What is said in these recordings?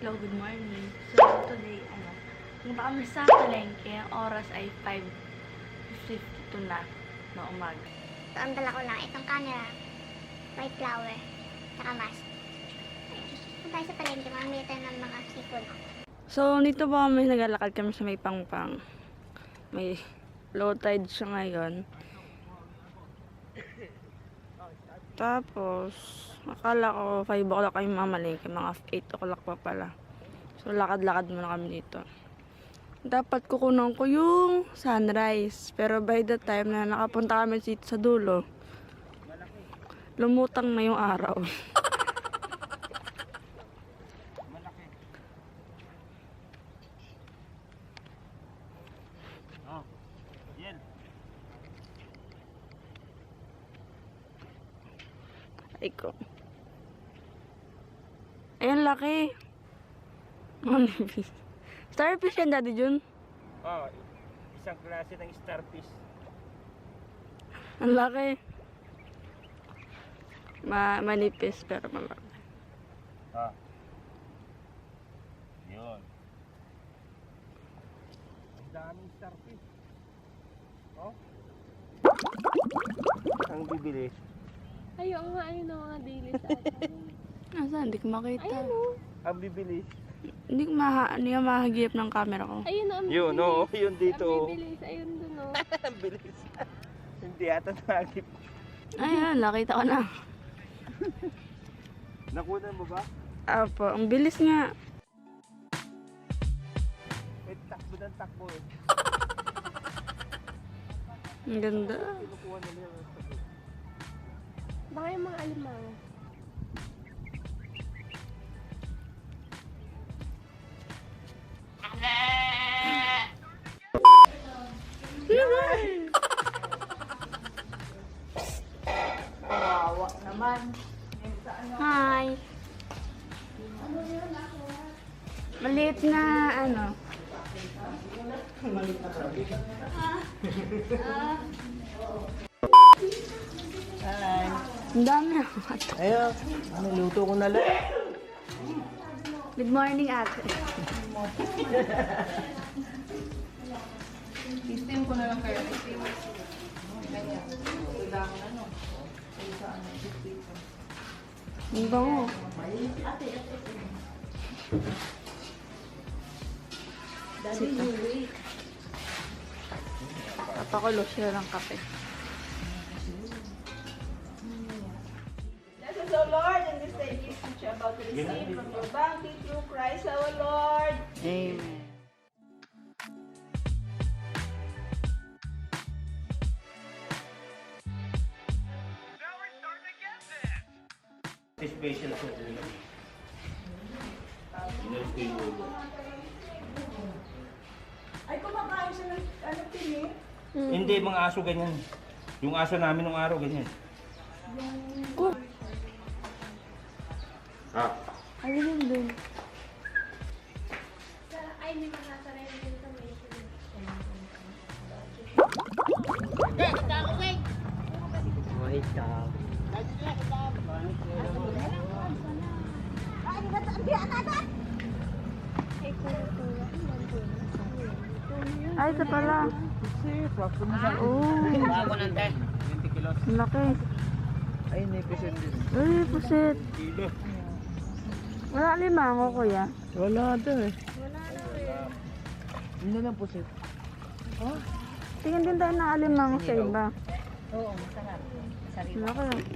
Hello, good morning. So, today, punta kami sa palengke. Ang oras ay 5:52 na umaga. So, ang dala ko lang itong camera, white flower, saka mask. Kung tayo sa palengke, mamili tayo ng mga seafood. So, dito po kami, naglalakad kami sa may pangpang. May low tide siya ngayon. Tapos, akala ko 5 o'clock kami mamalengke, mga 8 o'clock pa pala. So, lakad-lakad muna kami dito. Dapat kukunan ko yung sunrise. Pero by the time na nakapunta kami dito sa dulo, lumutang na yung araw. Ay ko. Ayan, laki. Starfish yan, Daddy Jun? Oh, isang klase ng starfish. Ang laki. Manipis pero malaki. Ah. Yun. Ang daming starfish. Oh. Ang bibili. Ayun nga, ayun ang mga daily sa akin. Nasaan? Hindi ko makita. Ayun o. Ang bibili. Hindi ko mahagip ng camera ko. Ayun o, ang Yun, bibilis. no, yun dito. Ang bibilis, ayun dun o. Ang bilis. Hindi ata nagip. Ayan, nakita ko na. Nakunan mo ba? Apo, ang bilis nga. Eh, takbo ng takbo eh. Ang ganda. Kinukuha nila yung Baka yung mga alimango. Kawawa naman. Hi! Maliit na Hi. Ang dami na. Ayun, niluto ko na lang. Good morning, ate. System ko na lang kayo. Ang bango. Sita. Papakulo siya ng kape. Bless us, O Lord, and this day gift which you are about to receive from your bounty through Christ our Lord. Amen. Special sa ulo. Inos ko yung ulo. Ay, kumakain siya ng pili. Hindi, mga aso ganyan. Yung aso namin nung araw ganyan. Ah. Ayun yun dun. Ay, may mga saray na dito may Wait ka. Ay, ito pala. Oh, Bago ng 10. 20 kilos. laki. Ay, nipisen din. Uy, pusit. Kilo. Wala limango, kuya. Wala ito eh. Hindi na lang pusit. Tingin din tayo ng alimango sa iba. Oo, masarap. Laki.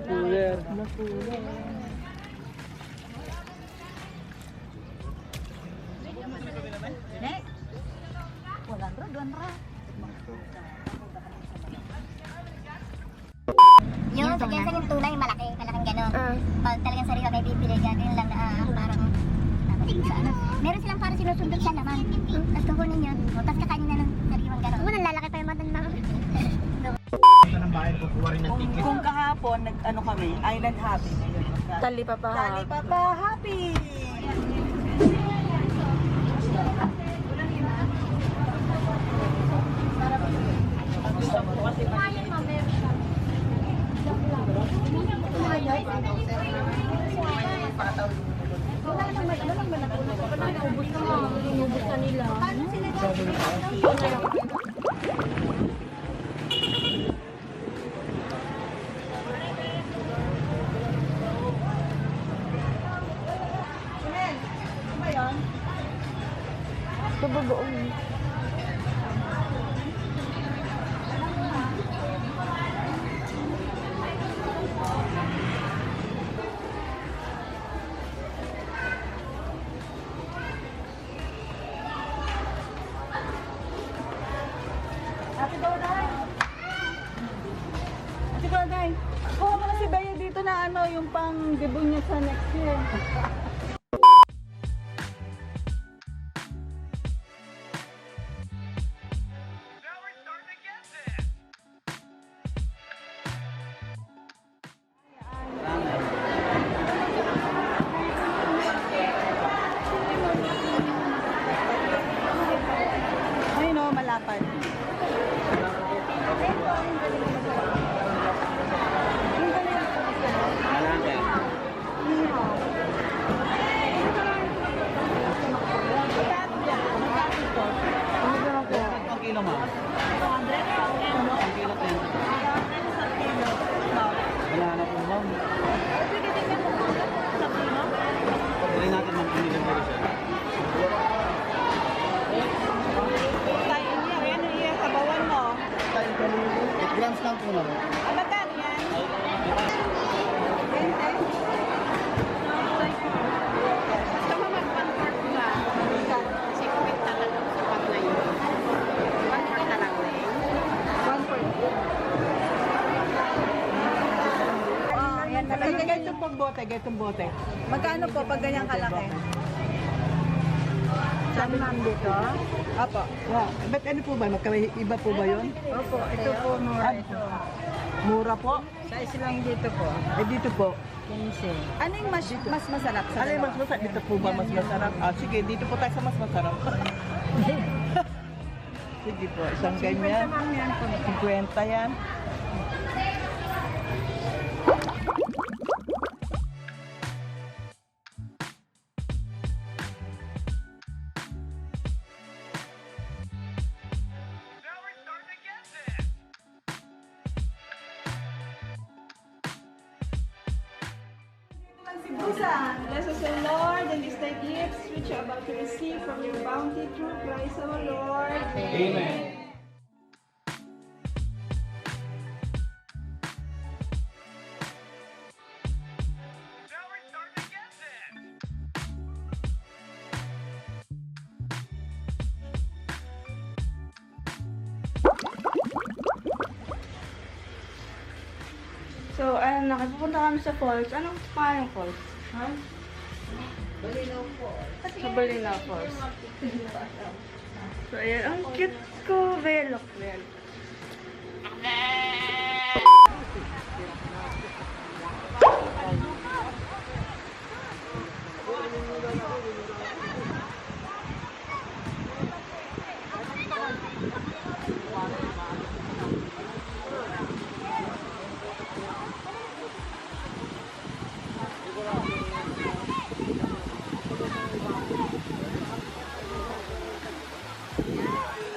Cooler. Yung sa kesa yung tunay, malaking gano'n. Pag talagang sarili may bibili dyan, yun lang na parang meron silang parang sinusunod siya naman. Tapos kukunin yun, tapos kakainin na ng sariwang gano'n. Ang lalaki pa yung matan na. Ng bahay, kukuha rin ng ticket. Kung kahapon, nag-ano kami, island hopping. Tali pa pa. Tali Papa, happy! Gusto ko kasi Babagoong. Ate Doday, kuha mo na si Bea dito na ano, yung pang debut niya sa next year. Ayun o, malapad. Grams lang po naman. Magkano yan? Basta mo mag-1/4 ba? Kasi kumita ka lang sa pag na yun. 1/4 na lang na yun. Ganitong pang bote. Magkano po pag ganyang kalaki? Sabi ma'am dito? Apo. Wow. Ba't ano po ba? Iba po ba yun? Opo, ito po mura ito. Mura po? Size lang dito po. Eh dito po. 15. Ano yung mas masarap sa Ano yung mas dalawa? masarap? Dito po ba mas masarap? Ah, sige, dito po tayo sa mas masarap. Sige po, isang ganyan. 50 yan. Bless us, O Lord, and these thy gifts which you are about to receive from your bounty through Christ our Lord. Amen. So, ayun, nakapunta kami sa falls. Anong pangalan ng falls? Ha? Sa Bolinao Falls. So, ayan. Ang cute ko. Velok.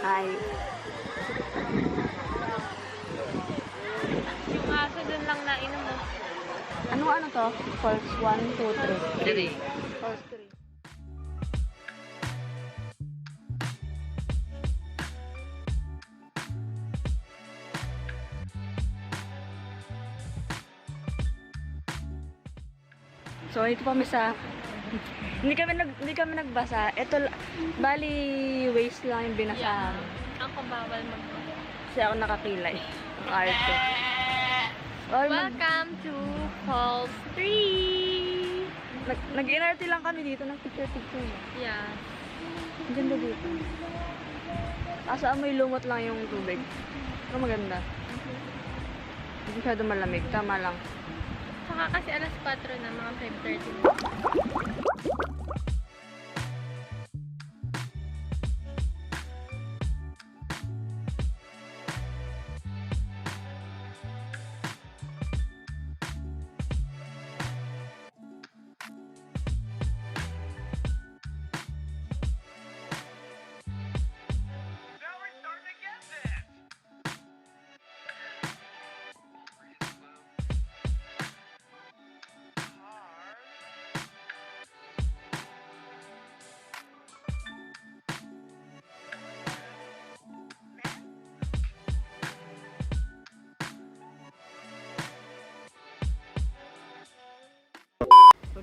Hi. Yung aso dun lang na inom mo. Ano to? Falls 1, 2, 3. 3. Falls 3. So, ito kami sa... hindi kami nagbasa. Ito, bali, waist lang yung binasahan. Ako bawal mag-basa. Kasi ako nakakilay. Ang art ko. Or Welcome to Falls 3! Nag-inarte lang kami dito ng picture-picture. Yeah. Ang ganda dito. Kaso amoy lumot lang yung tubig. Pero maganda. Hindi masyado malamig. Tama lang. Saka kasi alas 4 na, mga 5:30.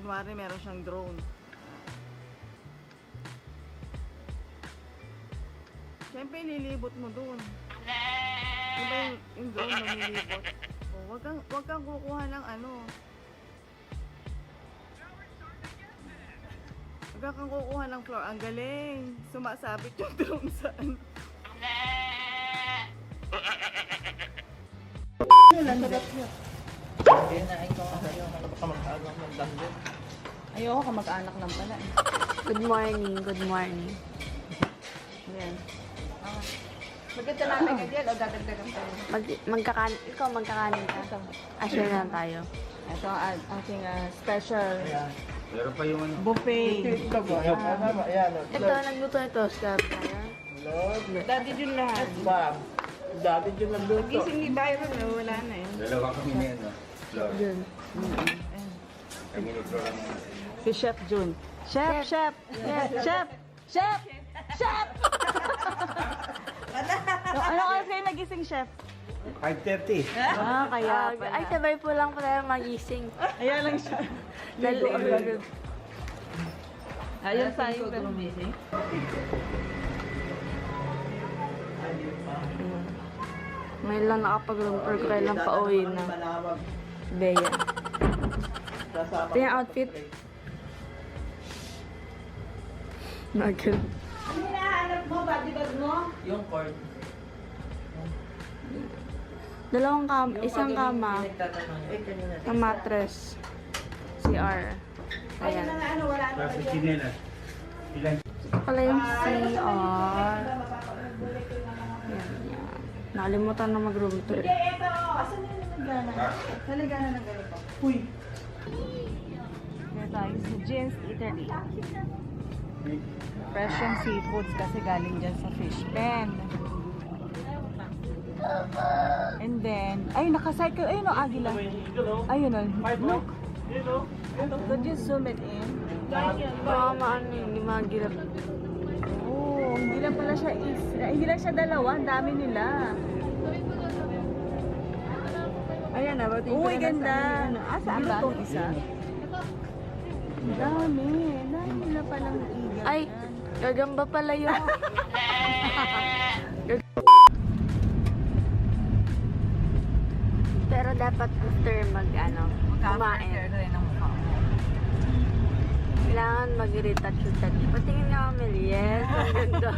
Kunwari, meron siyang drone. Siyempre, ililibot mo doon. Diba yung drone na nilibot? Oh, wag kang kukuha ng ano. Wag kang kukuha ng floor. Ang galing. Sumasabit yung drone sa ano. Ayoko ka mag-anak lang pala. Good morning, good morning. Ayan. Maganda namin ganyan o dadagdagan pa rin. Ikaw magkakanin ka. Share na lang tayo. Ito ang ating special Meron pa yung ano. buffet. Ito, nagluto ito. Start tayo. Daddy yun lahat. Dati yung nagluto. Gising ni Byron na wala na yun. Dalawa kami na yan, no? Flor. Yun. Kami ni Flor ang Si Chef Jun. Chef! Chef! Chef! Chef! Chef! Ano kasi nagising chef? 5:30. Ah, kaya pala. Ay, sabay po lang pala magising. Ayan lang siya. Dali. Ayun sa iyo. Ngayon lang nakapag-room tour ko, kailan pa uwi na. Bea. Ito yung outfit. Nagel. Ano hinahanap mo? Bodyguard mo? Yung cord. Isang kama, na mattress, CR. Ayun Ayan. na nga, ano, wala na. Tapos chinelas. Ilan? Ito pala yung CR. Ayan, yan. Nakalimutan na mag-room tour. Ito, asan na yung nagana? Sa nagana ng ganito? Uy! Kaya tayo sa Jen's Eatery. Fresh yung seafoods kasi galing dyan sa fish pen. And then, ay, nakacycle. Ayun o, agila. Ayun o, look. Could you zoom it in? Baka maano yun, hindi magirap. Oh, hindi lang pala siya hindi lang siya dalawa, ang dami nila. Ayan na, ba't Uy, ganda. Saan ba? Itong isa? Ang dami. Dami nila palang igal. Ay, gagamba pala yun. Pero dapat after kumain. Kailangan mag-retouch. Patingin nga kami, yes, ang ganda.